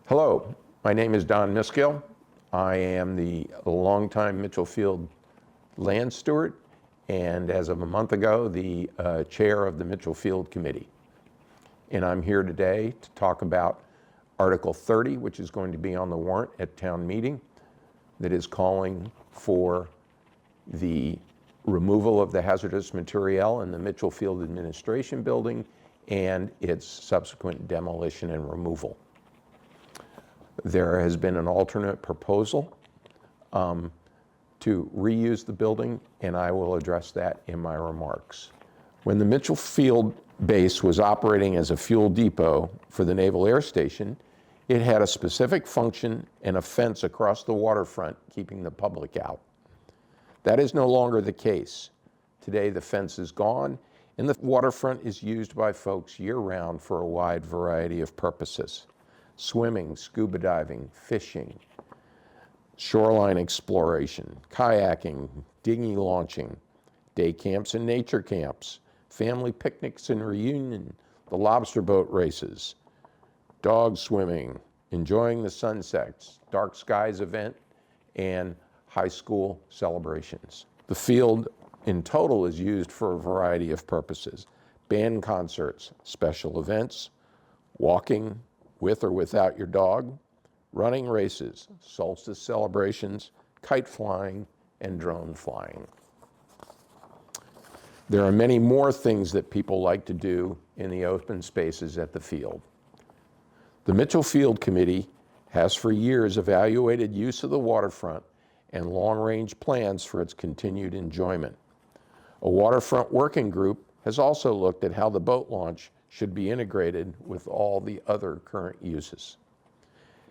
Hello, my name is Don Miskill. I am the longtime Mitchell Field land steward, and as of a month ago, the chair of the Mitchell Field Committee. And I'm here today to talk about Article 30, which is going to be on the warrant at town meeting, that is calling for the removal of the hazardous material in the Mitchell Field Administration Building and its subsequent demolition and removal. There has been an alternate proposal to reuse the building, and I will address that in my remarks. When the Mitchell Field base was operating as a fuel depot for the Naval Air Station, it had a specific function and a fence across the waterfront keeping the public out. That is no longer the case. Today the fence is gone, and the waterfront is used by folks year-round for a wide variety of purposes: swimming, scuba diving, fishing, shoreline exploration, kayaking, dinghy launching, day camps and nature camps, family picnics and reunion, the lobster boat races, dog swimming, enjoying the sunsets, dark skies event, and high school celebrations. The field in total is used for a variety of purposes: band concerts, special events, walking with or without your dog, running races, solstice celebrations, kite flying, and drone flying. There are many more things that people like to do in the open spaces at the field. The Mitchell Field Committee has for years evaluated use of the waterfront and long-range plans for its continued enjoyment. A waterfront working group has also looked at how the boat launch should be integrated with all the other current uses.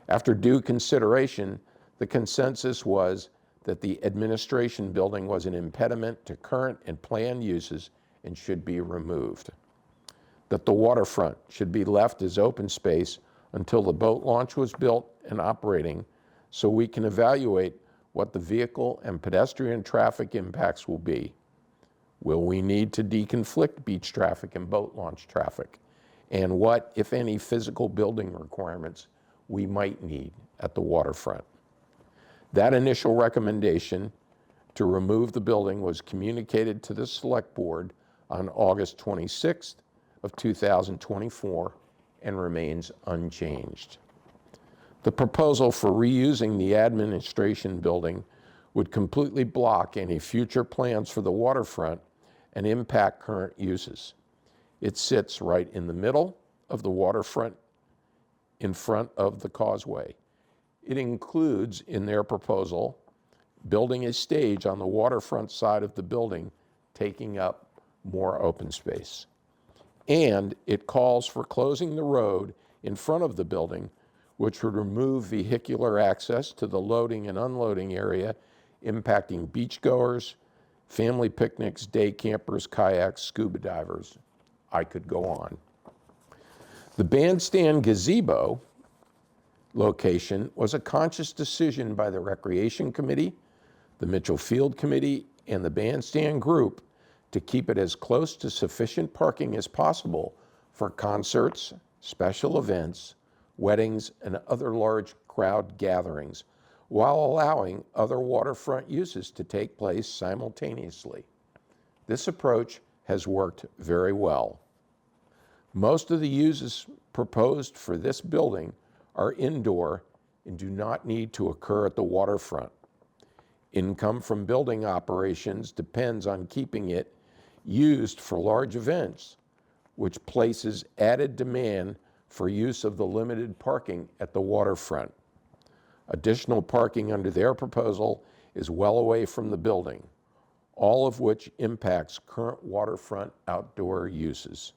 After due consideration, the consensus was that the administration building was an impediment to current and planned uses and should be removed. That the waterfront should be left as open space until the boat launch was built and operating, so we can evaluate what the vehicle and pedestrian traffic impacts will be. Will we need to deconflict beach traffic and boat launch traffic? And what, if any, physical building requirements we might need at the waterfront? That initial recommendation to remove the building was communicated to the Select Board on August 26th of 2024 and remains unchanged. The proposal for reusing the administration building would completely block any future plans for the waterfront and impact current uses. It sits right in the middle of the waterfront in front of the causeway. It includes, in their proposal, building a stage on the waterfront side of the building, taking up more open space. And it calls for closing the road in front of the building, which would remove vehicular access to the loading and unloading area, impacting beachgoers, family picnics, day campers, kayaks, scuba divers. I could go on. The bandstand gazebo location was a conscious decision by the Recreation Committee, the Mitchell Field Committee, and the bandstand group to keep it as close to sufficient parking as possible for concerts, special events, weddings, and other large crowd gatherings, while allowing other waterfront uses to take place simultaneously. This approach has worked very well. Most of the uses proposed for this building are indoor and do not need to occur at the waterfront. Income from building operations depends on keeping it used for large events, which places added demand for use of the limited parking at the waterfront. Additional parking under their proposal is well away from the building, all of which impacts current waterfront outdoor uses.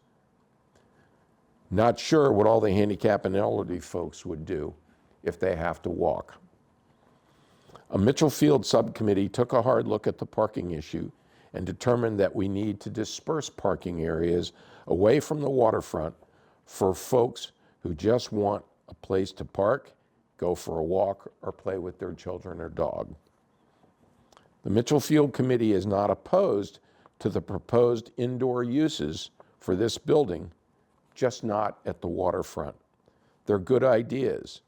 Not sure what all the handicap and elderly folks would do if they have to walk. A Mitchell Field subcommittee took a hard look at the parking issue and determined that we need to disperse parking areas away from the waterfront for folks who just want a place to park, go for a walk, or play with their children or dog. The Mitchell Field Committee is not opposed to the proposed indoor uses for this building, just not at the waterfront. They're good ideas,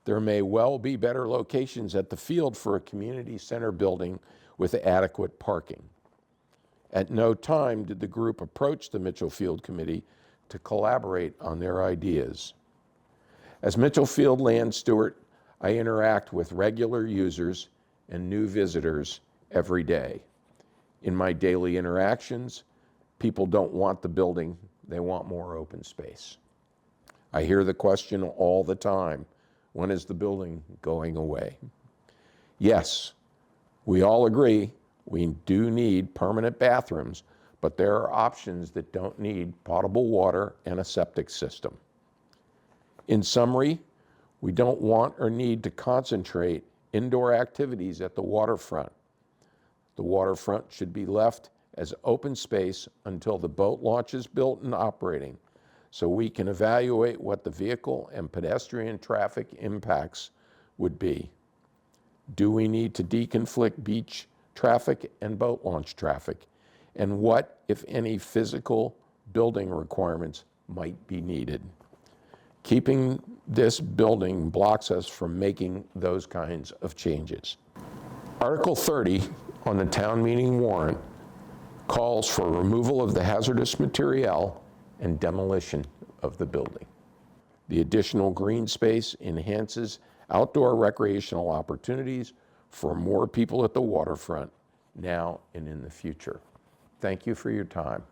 There may well be better locations at the field for a community center building with adequate parking. At no time did the group approach the Mitchell Field Committee to collaborate on their ideas. As Mitchell Field land steward, I interact with regular users and new visitors every day. In my daily interactions, people don't want the building, they want more open space. I hear the question all the time, when is the building going away? Yes, we all agree we do need permanent bathrooms, but there are options that don't need potable water and a septic system. In summary, we don't want or need to concentrate indoor activities at the waterfront. The waterfront should be left as open space until the boat launch is built and operating, so we can evaluate what the vehicle and pedestrian traffic impacts would be. Do we need to deconflict beach traffic and boat launch traffic? And what, if any, physical building requirements might be needed? Keeping this building blocks us from making those kinds of changes. Article 30 on the town meeting warrant calls for removal of the hazardous material and demolition of the building. The additional green space enhances outdoor recreational opportunities for more people at the waterfront now and in the future. Thank you for your time.